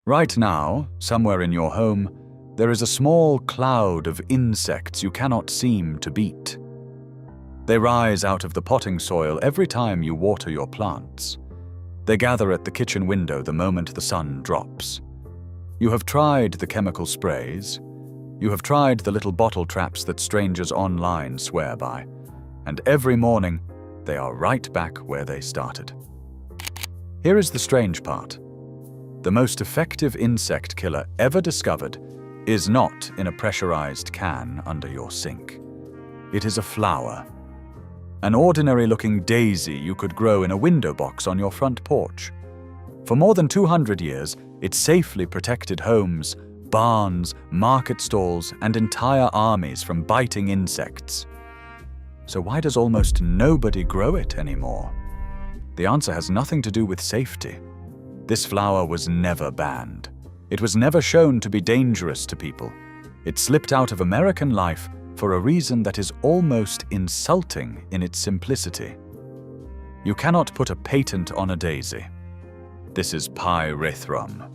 Right now, somewhere in your home, there is a small cloud of insects you cannot seem to beat. They rise out of the potting soil every time you water your plants. They gather at the kitchen window the moment the sun drops. You have tried the chemical sprays. You have tried the little bottle traps that strangers online swear by. And every morning, they are right back where they started. Here is the strange part. The most effective insect killer ever discovered is not in a pressurized can under your sink. It is a flower. An ordinary-looking daisy you could grow in a window box on your front porch. For more than 200 years, it safely protected homes, barns, market stalls, and entire armies from biting insects. So why does almost nobody grow it anymore? The answer has nothing to do with safety. This flower was never banned. It was never shown to be dangerous to people. It slipped out of American life for a reason that is almost insulting in its simplicity. You cannot put a patent on a daisy. This is pyrethrum.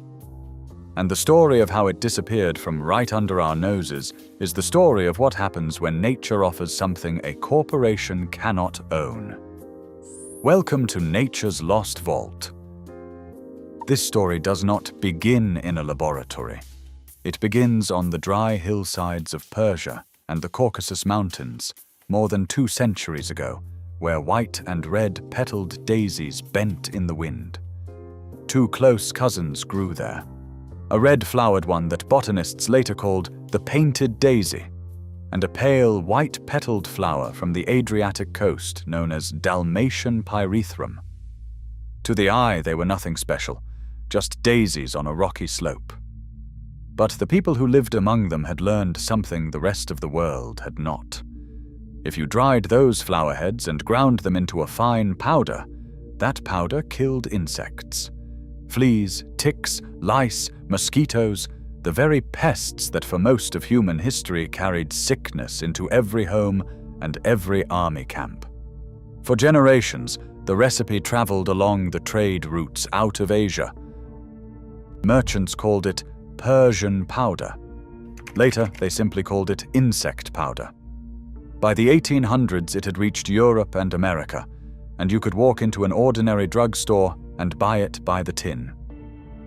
And the story of how it disappeared from right under our noses is the story of what happens when nature offers something a corporation cannot own. Welcome to Nature's Lost Vault. This story does not begin in a laboratory. It begins on the dry hillsides of Persia and the Caucasus Mountains more than 2 centuries ago, where white and red petaled daisies bent in the wind. 2 close cousins grew there. A red-flowered one that botanists later called the painted daisy, and a pale white-petaled flower from the Adriatic coast known as Dalmatian pyrethrum. To the eye, they were nothing special, just daisies on a rocky slope. But the people who lived among them had learned something the rest of the world had not. If you dried those flower heads and ground them into a fine powder, that powder killed insects. Fleas, ticks, lice, mosquitoes, the very pests that for most of human history carried sickness into every home and every army camp. For generations, the recipe traveled along the trade routes out of Asia. Merchants called it Persian powder. Later, they simply called it insect powder. By the 1800s, it had reached Europe and America, and you could walk into an ordinary drugstore and buy it by the tin.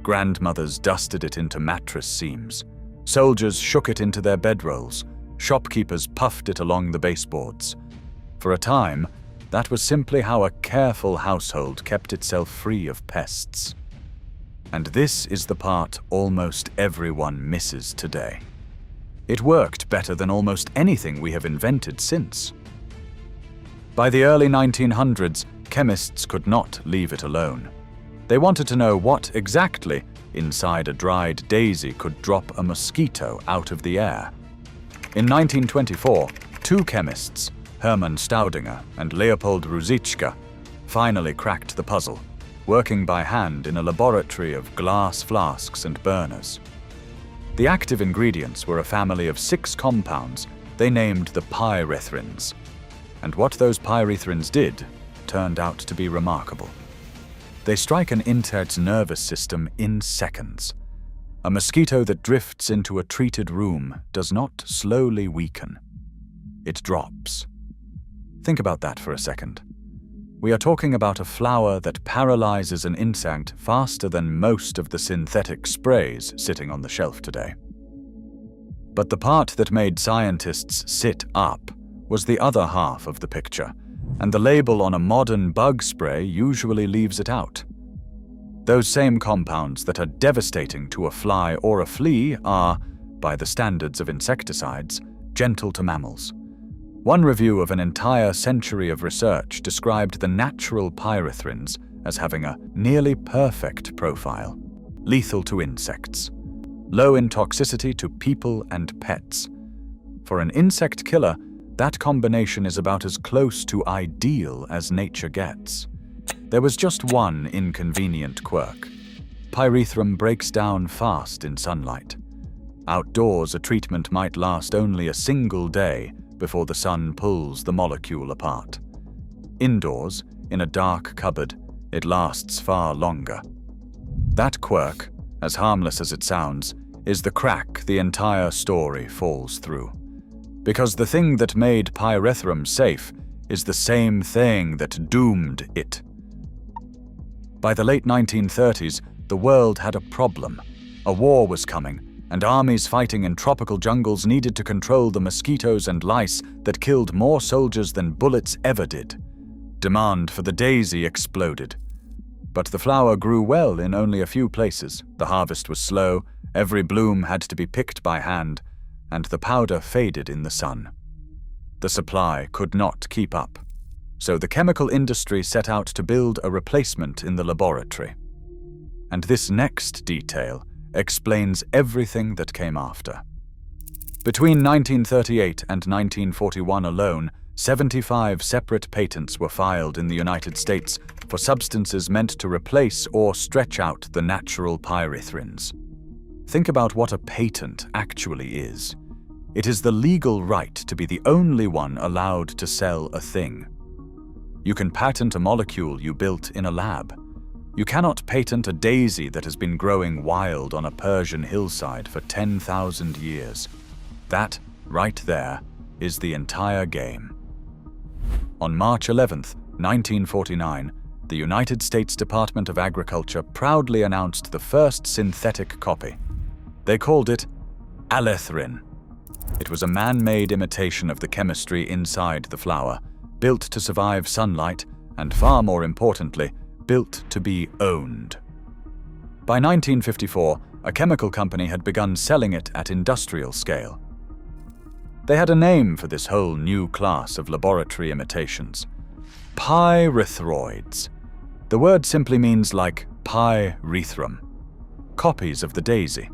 Grandmothers dusted it into mattress seams. Soldiers shook it into their bedrolls. Shopkeepers puffed it along the baseboards. For a time, that was simply how a careful household kept itself free of pests. And this is the part almost everyone misses today. It worked better than almost anything we have invented since. By the early 1900s, chemists could not leave it alone. They wanted to know what exactly inside a dried daisy could drop a mosquito out of the air. In 1924, 2 chemists, Hermann Staudinger and Leopold Ruzicka, finally cracked the puzzle, working by hand in a laboratory of glass flasks and burners. The active ingredients were a family of 6 compounds they named the Pyrethrins, and what those Pyrethrins did turned out to be remarkable. They strike an insect's nervous system in seconds. A mosquito that drifts into a treated room does not slowly weaken. It drops. Think about that for a second. We are talking about a flower that paralyzes an insect faster than most of the synthetic sprays sitting on the shelf today. But the part that made scientists sit up was the other half of the picture, and the label on a modern bug spray usually leaves it out. Those same compounds that are devastating to a fly or a flea are, by the standards of insecticides, gentle to mammals. One review of an entire century of research described the natural Pyrethrins as having a nearly perfect profile, lethal to insects, low in toxicity to people and pets. For an insect killer, that combination is about as close to ideal as nature gets. There was just one inconvenient quirk. Pyrethrum breaks down fast in sunlight. Outdoors, a treatment might last only a single day before the sun pulls the molecule apart. Indoors, in a dark cupboard, it lasts far longer. That quirk, as harmless as it sounds, is the crack the entire story falls through. Because the thing that made Pyrethrum safe is the same thing that doomed it. By the late 1930s, the world had a problem. A war was coming, and armies fighting in tropical jungles needed to control the mosquitoes and lice that killed more soldiers than bullets ever did. Demand for the daisy exploded. But the flower grew well in only a few places. The harvest was slow, every bloom had to be picked by hand, and the powder faded in the sun. The supply could not keep up. So the chemical industry set out to build a replacement in the laboratory. And this next detail explains everything that came after. Between 1938 and 1941 alone, 75 separate patents were filed in the United States for substances meant to replace or stretch out the natural Pyrethrins. Think about what a patent actually is. It is the legal right to be the only one allowed to sell a thing. You can patent a molecule you built in a lab. You cannot patent a daisy that has been growing wild on a Persian hillside for 10,000 years. That, right there, is the entire game. On March 11, 1949, the United States Department of Agriculture proudly announced the first synthetic copy. They called it Pyrethrin. It was a man-made imitation of the chemistry inside the flower, built to survive sunlight, and far more importantly, built to be owned. By 1954, a chemical company had begun selling it at industrial scale. They had a name for this whole new class of laboratory imitations: Pyrethroids. The word simply means like pyrethrum, copies of the daisy.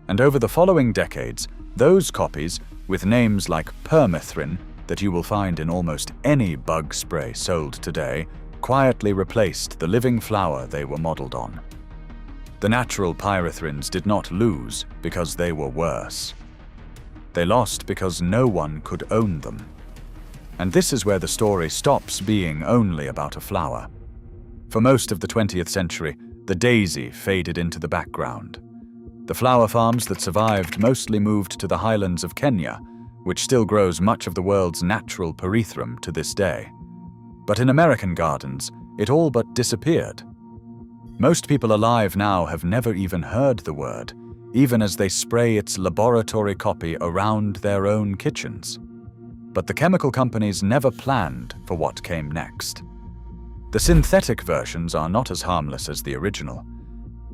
And over the following decades, those copies, with names like permethrin, that you will find in almost any bug spray sold today, quietly replaced the living flower they were modeled on. The natural Pyrethrins did not lose because they were worse. They lost because no one could own them. And this is where the story stops being only about a flower. For most of the 20th century, the daisy faded into the background. The flower farms that survived mostly moved to the highlands of Kenya, which still grows much of the world's natural pyrethrum to this day. But in American gardens, it all but disappeared. Most people alive now have never even heard the word, even as they spray its laboratory copy around their own kitchens. But the chemical companies never planned for what came next. The synthetic versions are not as harmless as the original.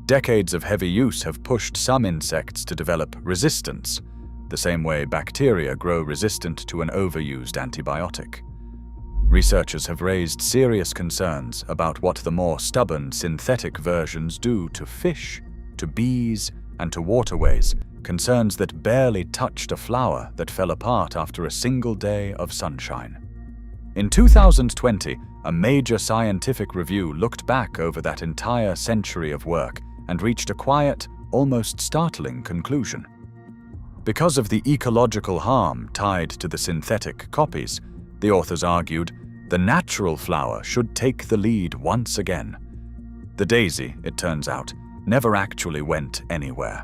Decades of heavy use have pushed some insects to develop resistance, the same way bacteria grow resistant to an overused antibiotic. Researchers have raised serious concerns about what the more stubborn synthetic versions do to fish, to bees, and to waterways, concerns that barely touched a flower that fell apart after a single day of sunshine. In 2020, a major scientific review looked back over that entire century of work and reached a quiet, almost startling conclusion. Because of the ecological harm tied to the synthetic copies, the authors argued, the natural flower should take the lead once again. The daisy, it turns out, never actually went anywhere.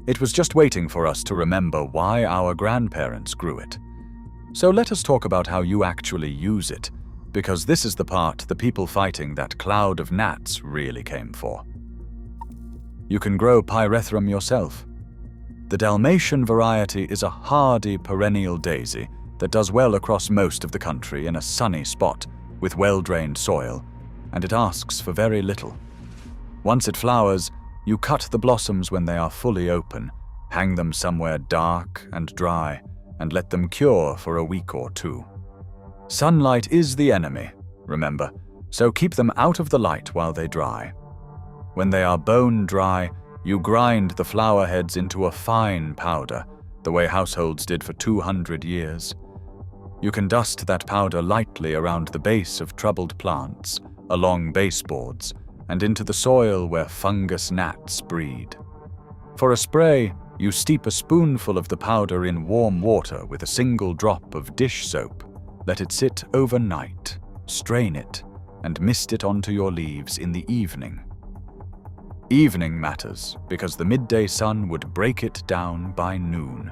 It was just waiting for us to remember why our grandparents grew it. So let us talk about how you actually use it, because this is the part the people fighting that cloud of gnats really came for. You can grow pyrethrum yourself. The Dalmatian variety is a hardy perennial daisy that does well across most of the country in a sunny spot with well-drained soil, and it asks for very little. Once it flowers, you cut the blossoms when they are fully open, hang them somewhere dark and dry, and let them cure for a week or two. Sunlight is the enemy, remember, so keep them out of the light while they dry. When they are bone dry, you grind the flower heads into a fine powder, the way households did for 200 years. You can dust that powder lightly around the base of troubled plants, along baseboards, and into the soil where fungus gnats breed. For a spray, you steep a spoonful of the powder in warm water with a single drop of dish soap. Let it sit overnight, strain it, and mist it onto your leaves in the evening. Evening matters because the midday sun would break it down by noon.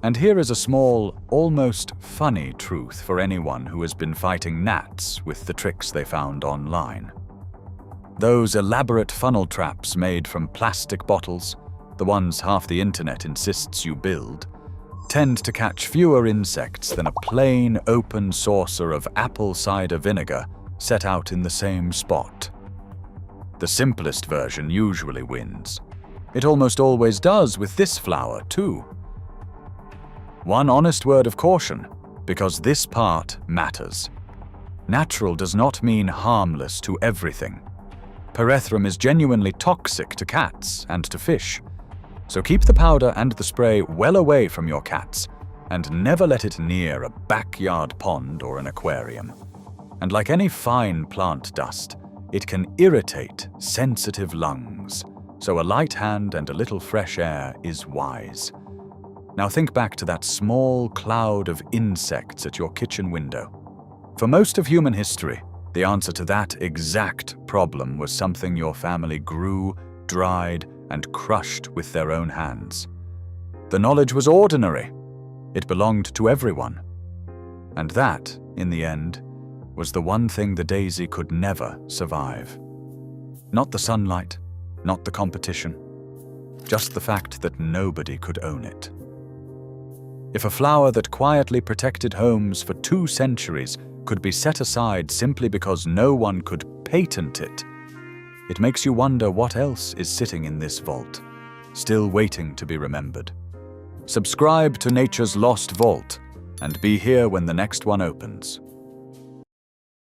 And here is a small, almost funny truth for anyone who has been fighting gnats with the tricks they found online. Those elaborate funnel traps made from plastic bottles, the ones half the internet insists you build, tend to catch fewer insects than a plain, open saucer of apple cider vinegar set out in the same spot. The simplest version usually wins. It almost always does with this flower, too. One honest word of caution, because this part matters. Natural does not mean harmless to everything. Pyrethrum is genuinely toxic to cats and to fish, so keep the powder and the spray well away from your cats, and never let it near a backyard pond or an aquarium. And like any fine plant dust, it can irritate sensitive lungs, so a light hand and a little fresh air is wise. Now think back to that small cloud of insects at your kitchen window. For most of human history, the answer to that exact problem was something your family grew, dried, and crushed with their own hands. The knowledge was ordinary. It belonged to everyone. And that, in the end, was the one thing the daisy could never survive. Not the sunlight, not the competition, just the fact that nobody could own it. If a flower that quietly protected homes for 2 centuries could be set aside simply because no one could patent it, it makes you wonder what else is sitting in this vault, still waiting to be remembered. Subscribe to Nature's Lost Vault and be here when the next one opens.